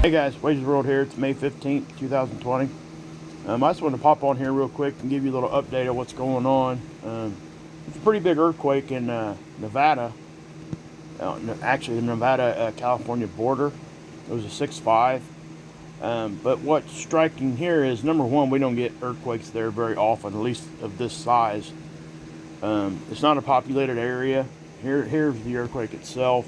Hey guys, Waves of the World here. It's May 15th, 2020. I just wanted to pop on here real quick and give you a little update of what's going on. It's a pretty big earthquake in Nevada. Actually, the Nevada-California border. It was a 6.5. But what's striking here is, number one, we don't get earthquakes there very often, at least of this size. It's not a populated area. Here's the earthquake itself.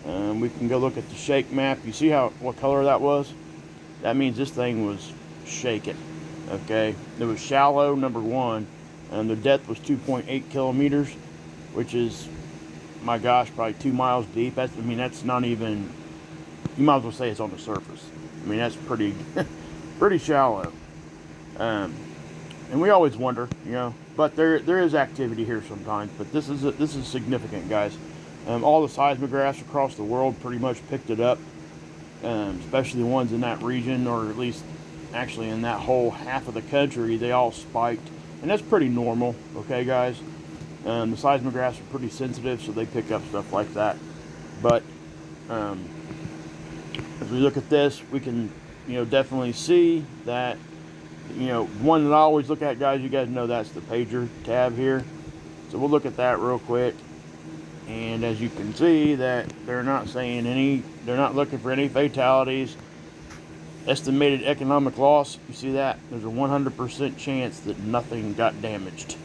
We can go look at the shake map. You see what color that was? That means this thing was shaking. Okay, it was shallow, number one, and the depth was 2.8 kilometers, which is, my gosh, probably 2 miles deep. That's not even, you might as well say it's on the surface. That's pretty pretty shallow. And we always wonder, but there is activity here sometimes. But this is significant, guys. All the seismographs across the world pretty much picked it up, especially the ones in that region, or at least actually in that whole half of the country. They all spiked, and that's pretty normal. Okay, guys. The seismographs are pretty sensitive, so they pick up stuff like that. But as we look at this, we can definitely see that one that I always look at, guys. You guys know that's the pager tab here, so we'll look at that real quick. And as you can see, that they're not looking for any fatalities. Estimated economic loss, you see that? There's a 100% chance that nothing got damaged.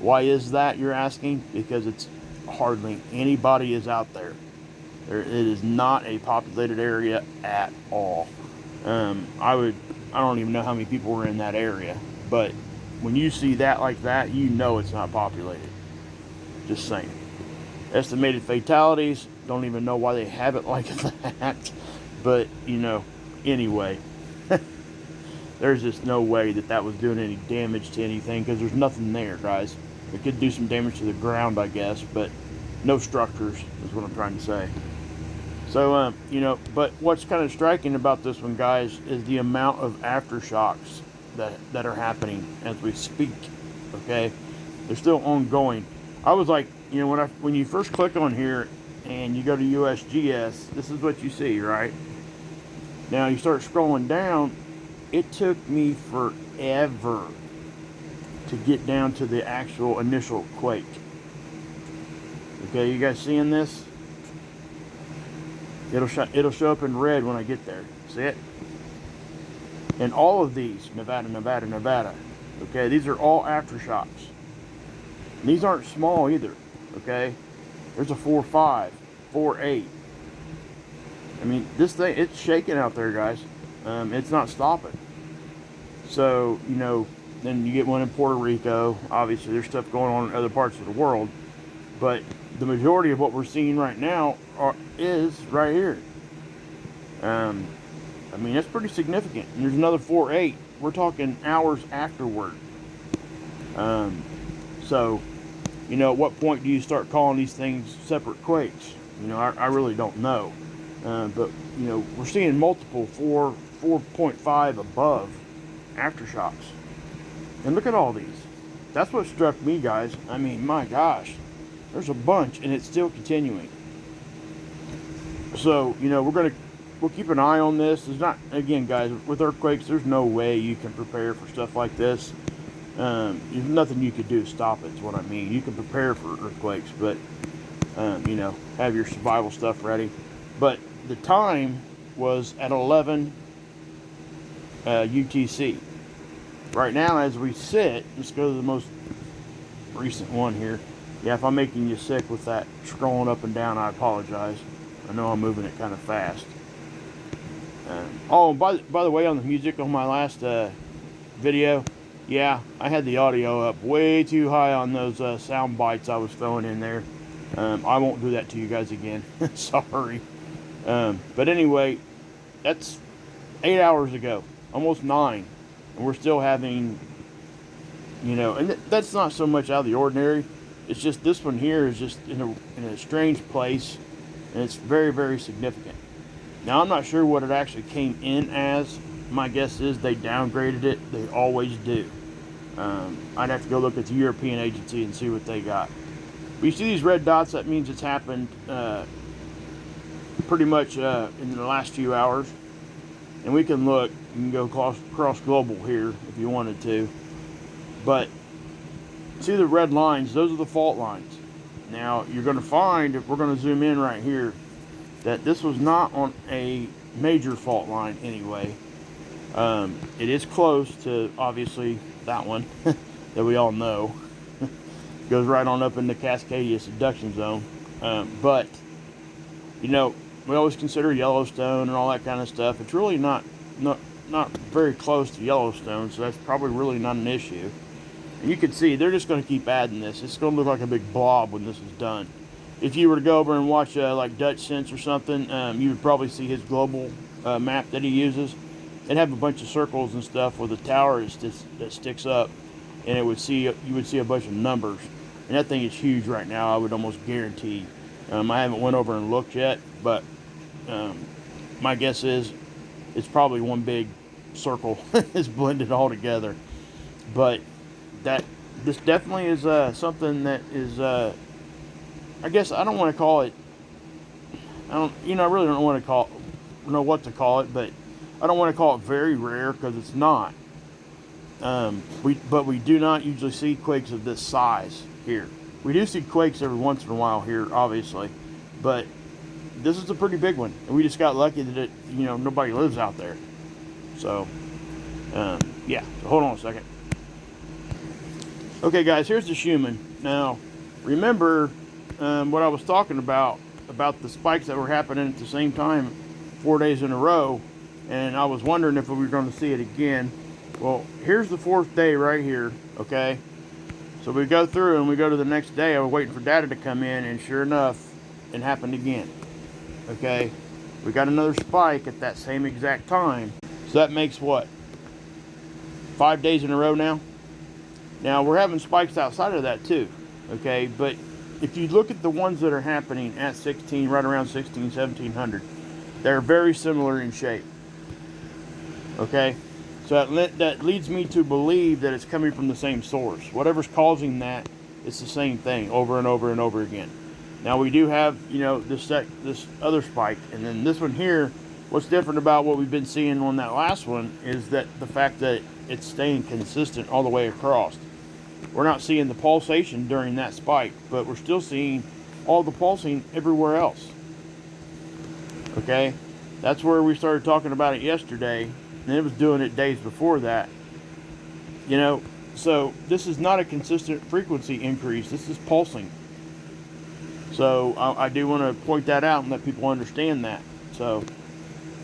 Why is that, you're asking? Because it's hardly anybody is out there. It is not a populated area at all. I don't even know how many people were in that area. But when you see that like that, you know it's not populated. Just saying. Estimated fatalities, don't even know why they have it like that. But, anyway. There's just no way that was doing any damage to anything, because there's nothing there, guys. It could do some damage to the ground, I guess, but no structures is what I'm trying to say. So, but what's kind of striking about this one, guys, is the amount of aftershocks that are happening as we speak. Okay? They're still ongoing. I was like, when you first click on here and you go to USGS, this is what you see, right? Now you start scrolling down. It took me forever to get down to the actual initial quake. Okay, you guys seeing this? It'll show up in red when I get there. See it? And all of these, Nevada. Okay, these are all aftershocks. And these aren't small either. Okay, there's a 4.5, 4.8. This thing, it's shaking out there, guys. It's not stopping. So, then you get one in Puerto Rico. Obviously, there's stuff going on in other parts of the world. But the majority of what we're seeing right now is right here. That's pretty significant. And there's another 4.8. We're talking hours afterward. So, at what point do you start calling these things separate quakes? I really don't know. But, we're seeing multiple 4.5 above aftershocks. And look at all these. That's what struck me, guys. My gosh. There's a bunch, and it's still continuing. So, we'll keep an eye on this. There's not, again, guys, with earthquakes, there's no way you can prepare for stuff like this. There's nothing you could do to stop it, is what I mean. You can prepare for earthquakes, but, have your survival stuff ready. But the time was at 11 UTC. Right now, as we sit, let's go to the most recent one here. Yeah, if I'm making you sick with that scrolling up and down, I apologize. I know I'm moving it kind of fast. By the way, on the music on my last video, yeah, I had the audio up way too high on those sound bites I was throwing in there. I won't do that to you guys again. Sorry. But anyway, that's 8 hours ago, almost 9, and we're still having, and that's not so much out of the ordinary. It's just this one here is just in a strange place, and it's very, very significant. Now, I'm not sure what it actually came in as. My guess is they downgraded it. They always do. I'd have to go look at the European agency and see what they got. But you see these red dots, that means it's happened pretty much in the last few hours. And we can look, you can go cross global here if you wanted to. But see the red lines, those are the fault lines. Now you're going to find, if we're going to zoom in right here, that this was not on a major fault line anyway. It is close to, obviously, that one that we all know. Goes right on up in the Cascadia subduction zone. But, you know, we always consider Yellowstone and all that kind of stuff. It's really not very close to Yellowstone, so that's probably really not an issue. And you can see they're just going to keep adding this. It's going to look like a big blob when this is done. If you were to go over and watch like Dutch Sense or something, you would probably see his global map that he uses. It'd have a bunch of circles and stuff where the tower is that sticks up, and you would see a bunch of numbers. And that thing is huge right now, I would almost guarantee. I haven't went over and looked yet, but my guess is it's probably one big circle. It's blended all together. But this definitely is something that is, I guess I don't want to call it, I really don't want to know what to call it, but I don't want to call it very rare, because it's not. But we do not usually see quakes of this size here. We do see quakes every once in a while here, obviously, but this is a pretty big one, and we just got lucky that nobody lives out there. So, yeah. So hold on a second. Okay, guys, here's the Schuman. Now, remember what I was talking about the spikes that were happening at the same time 4 days in a row, and I was wondering if we were going to see it again. Well, here's the 4th day right here, okay? So we go through and we go to the next day. I was waiting for data to come in, and sure enough, it happened again, okay? We got another spike at that same exact time. So that makes what? 5 days in a row now? Now, we're having spikes outside of that too, okay? But if you look at the ones that are happening at 16, right around 16, 1700, they're very similar in shape, okay? So that leads me to believe that it's coming from the same source. Whatever's causing that, it's the same thing over and over and over again. Now, we do have, this other spike, and then this one here. What's different about what we've been seeing on that last one is that the fact that it's staying consistent all the way across. We're not seeing the pulsation during that spike, but we're still seeing all the pulsing everywhere else. Okay? That's where we started talking about it yesterday, and it was doing it days before that. So this is not a consistent frequency increase. This is pulsing. So I do want to point that out and let people understand that. So,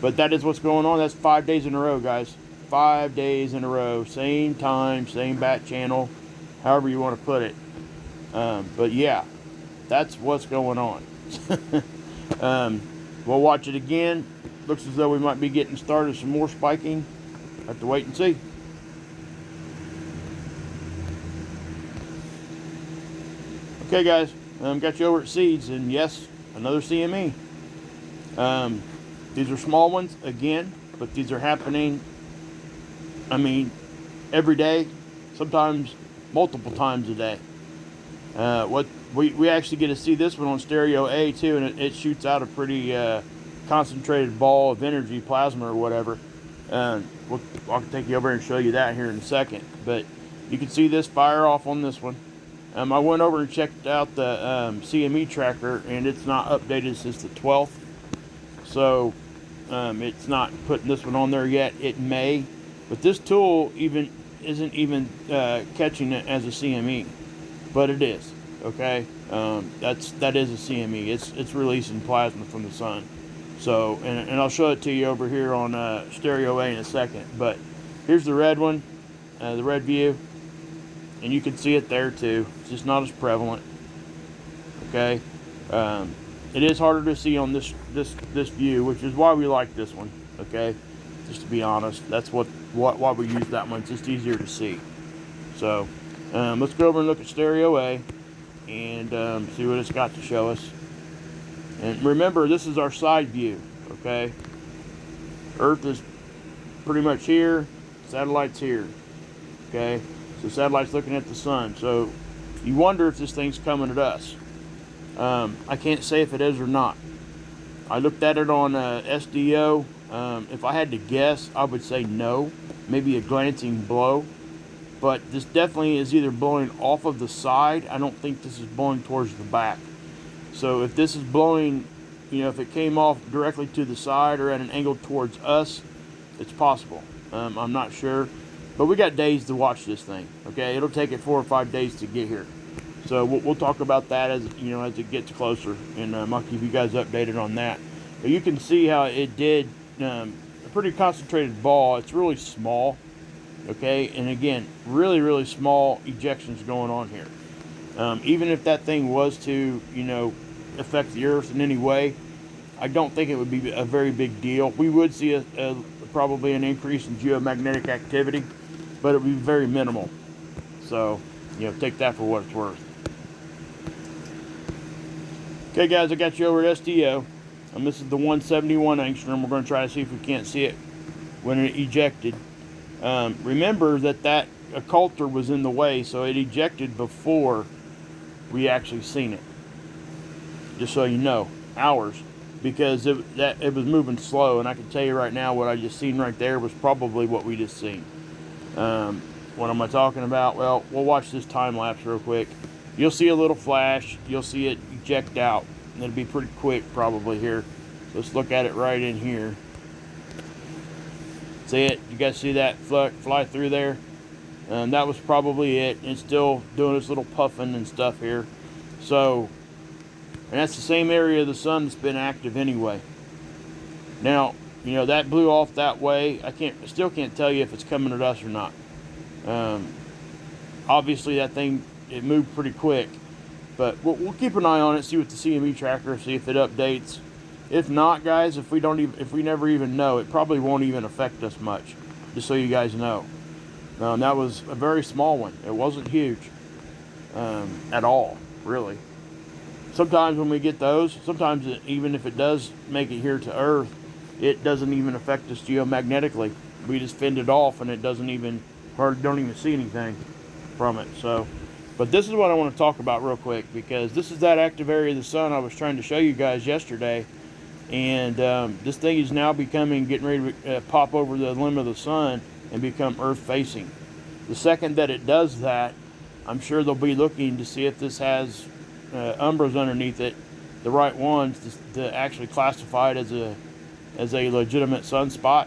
but that is what's going on. That's 5 days in a row, guys. 5 days in a row. Same time, same bat channel, however you want to put it. But yeah, that's what's going on. We'll watch it again. Looks as though we might be getting started some more spiking. Have to wait and see. Okay, guys. Got you over at Seeds, and yes, another CME. These are small ones again, but these are happening, every day, sometimes multiple times a day. What we actually get to see this one on stereo A too, and it shoots out a pretty concentrated ball of energy, plasma or whatever. I can take you over and show you that here in a second. But you can see this fire off on this one. I went over and checked out the CME tracker, and it's not updated since the 12th. So it's not putting this one on there yet. It may, but this tool isn't even catching it as a CME, but it is. Okay, that is a CME. It's releasing plasma from the sun. So and I'll show it to you over here on stereo A in a second. But here's the red one, the red view. And you can see it there too. It's just not as prevalent. Okay, it is harder to see on this view, which is why we like this one. Okay, just to be honest, that's why we use that one. It's just easier to see. So let's go over and look at stereo A and see what it's got to show us. And remember, this is our side view. Okay, Earth is pretty much here. Satellite's here. Okay. So satellite's looking at the sun. So you wonder if this thing's coming at us. I can't say if it is or not. I looked at it on SDO. If I had to guess, I would say no, maybe a glancing blow. But this definitely is either blowing off of the side. I don't think this is blowing towards the back. So if this is blowing, you know, if it came off directly to the side or at an angle towards us, it's possible. I'm not sure. But we got days to watch this thing, okay? It'll take it 4 or 5 days to get here. So we'll talk about that as, you know, as it gets closer. And I'll keep you guys updated on that. But you can see how it did a pretty concentrated ball. It's really small. Okay, and again, really, really small ejections going on here. Even if that thing was to, you know, affect the Earth in any way, I don't think it would be a very big deal. We would see probably an increase in geomagnetic activity, but it would be very minimal. So, you know, take that for what it's worth. Okay, guys, I got you over at SDO. This is the 171 angstrom. We're going to try to see if we can't see it when it ejected. Remember that occulter was in the way, so it ejected before we actually seen it. Just so you know, ours, because it was moving slow, and I can tell you right now what I just seen right there was probably what we just seen. What am I talking about? Well, we'll watch this time lapse real quick. You'll see a little flash. You'll see it eject out, and it'll be pretty quick probably here. Let's look at it right in here. See it? You guys see that fly through there? That was probably it. It's still doing its little puffing and stuff here. So, and that's the same area of the sun that's been active anyway. Now, you know, that blew off that way. I still can't tell you if it's coming at us or not. Obviously, that thing, it moved pretty quick. But we'll keep an eye on it, see what the CME tracker, see if it updates. If not, guys, if we never even know, it probably won't even affect us much. Just so you guys know. That was a very small one. It wasn't huge at all, really. Sometimes when we get those, sometimes even if it does make it here to Earth, it doesn't even affect us geomagnetically. We just fend it off, and it doesn't even, or don't even see anything from it. So, but this is what I want to talk about real quick, because this is that active area of the sun I was trying to show you guys yesterday. And this thing is now getting ready to pop over the limb of the sun and become Earth facing. The second that it does that, I'm sure they'll be looking to see if this has umbras underneath it, the right ones to actually classify it as a legitimate sunspot.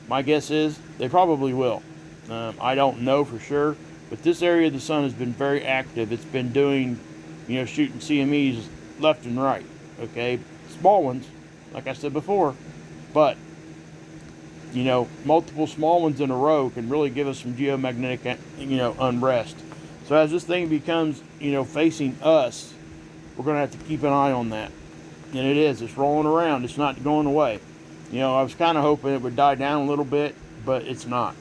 My guess is they probably will. I don't know for sure, but this area of the sun has been very active. It's been doing, you know, shooting CMEs left and right. Okay. Small ones, like I said before, but you know, multiple small ones in a row can really give us some geomagnetic, you know, unrest. So as this thing becomes, you know, facing us, we're going to have to keep an eye on that. And it's rolling around. It's not going away. You know, I was kind of hoping it would die down a little bit, but it's not.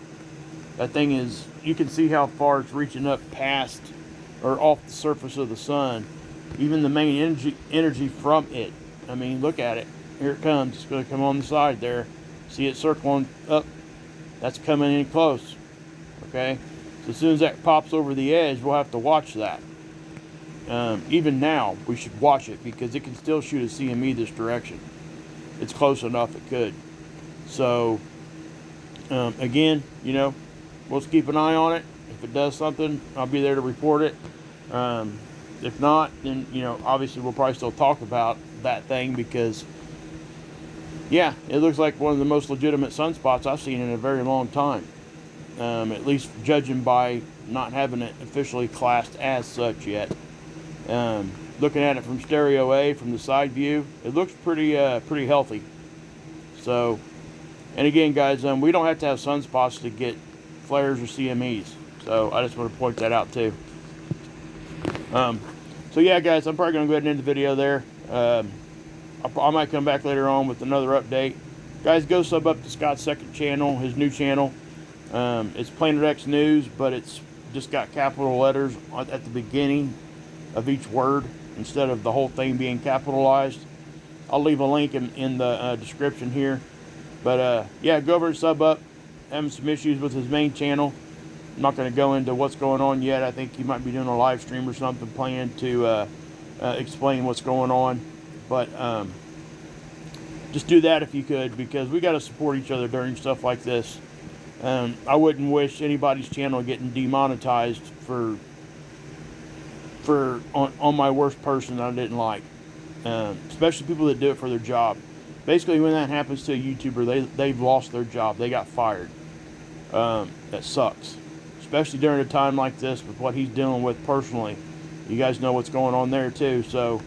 That thing is, you can see how far it's reaching up past or off the surface of the sun. Even the main energy from it. I mean, look at it. Here it comes. It's going to come on the side there. See it circling up. That's coming in close. Okay? So as soon as that pops over the edge, we'll have to watch that. Even now, we should watch it because it can still shoot a CME this direction. It's close enough it could. So, again, you know, we'll just keep an eye on it. If it does something, I'll be there to report it. If not, then, you know, obviously we'll probably still talk about that thing because, yeah, it looks like one of the most legitimate sunspots I've seen in a very long time. At least judging by not having it officially classed as such yet. Looking at it from stereo A, from the side view, it looks pretty healthy. So, and again, guys, we don't have to have sunspots to get flares or CMEs. So I just want to point that out too. So yeah, guys, I'm probably going to go ahead and end the video there. I might come back later on with another update. Guys, go sub up to Scott's second channel, his new channel. It's Planet X News, but it's just got capital letters at the beginning of each word instead of the whole thing being capitalized. I'll leave a link in the description here. But yeah, go over and sub up. Having some issues with his main channel. I'm not going to go into what's going on yet. I think he might be doing a live stream or something planned to explain what's going on. But just do that if you could, because we got to support each other during stuff like this. I wouldn't wish anybody's channel getting demonetized for on my worst person that I didn't like, especially people that do it for their job. Basically, when that happens to a YouTuber, they've lost their job. They got fired. That sucks, especially during a time like this with what he's dealing with personally. You guys know what's going on there too. So,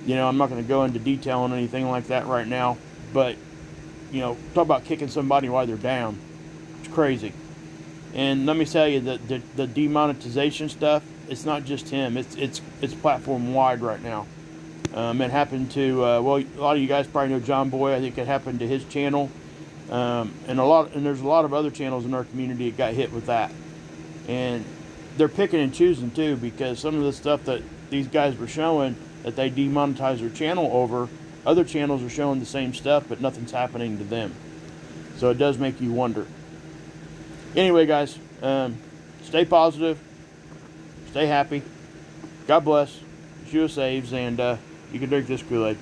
you know, I'm not going to go into detail on anything like that right now. But, you know, talk about kicking somebody while they're down. It's crazy. And let me tell you that the demonetization stuff, it's not just him. It's platform wide right now. It happened to well, a lot of you guys probably know John Boy. I think it happened to his channel, and there's a lot of other channels in our community that got hit with that. And they're picking and choosing too, because some of the stuff that these guys were showing that they demonetized their channel over, other channels are showing the same stuff, but nothing's happening to them. So it does make you wonder. Anyway, guys, stay positive, stay happy, God bless, Yeshua saves, and you can drink this Kool-Aid.